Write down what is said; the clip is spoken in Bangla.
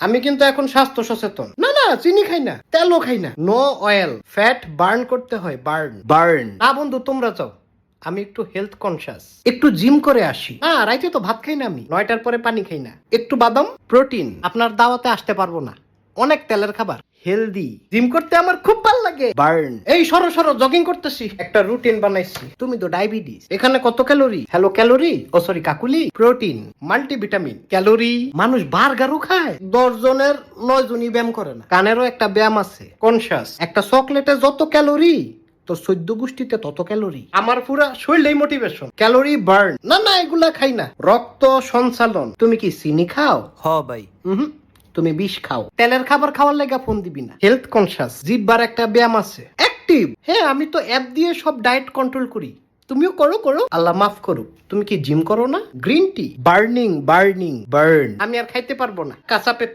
আমি কিন্তু এখন স্বাস্থ্য সচেতন। না না, চিনি খাই না, তেলও খাই না, নো অয়েল। ফ্যাট বার্ন করতে হয়, বার্ন বার্ন। না বন্ধু, তোমরা চাও আমি একটু হেলথ কনসিয়াস, একটু জিম করে আসি। না, রাইতে তো ভাত খাই না, আমি 9টার পরে পানি খাই না। একটু বাদাম প্রোটিন। আপনার দাওয়াতে আসতে পারবো না, অনেক তেলের খাবার। হেলদি জিম করতে আমার খুব ভালো লাগে। বার্ন। এই সরো সরো, জগিং করতেছি, একটা রুটিন বানাইছি। তুমি তো ডায়াবেটিস, এখানে কত calorie? Hello calorie, oh sorry Kakuli. Protein, multivitamin, calorie. মানুষ বার্গারও খায়, 10 জনের 9 জনই ব্যায়াম করে না। কানেরও একটা ব্যায়াম আছে, কনসিয়াস। একটা চকলেটে যত ক্যালোরি, তো 14 গোষ্ঠীতে তত ক্যালোরি। আমার পুরা শরীরেই মোটিভেশন, ক্যালোরি বার্ন। না না, এগুলা খাই না। রক্ত সঞ্চালন। তুমি কি চিনি খাও? ভাই। তুমি বিষ খাও। তেলের খাবার খাওয়ার লেগা ফোন দিবি না। হেলথ কনসিয়াস, জিব্বার একটা ব্যায়াম আছে, অ্যাক্টিভ। হ্যাঁ, আমি তো অ্যাপ দিয়ে সব ডায়েট কন্ট্রোল করি। তুমিও করো করো, আল্লাহ মাফ করুক। তুমি কি জিম করো না? Green tea, burning burning burn. আমি আর খাইতে পারবো না কাঁচা পেঁপে।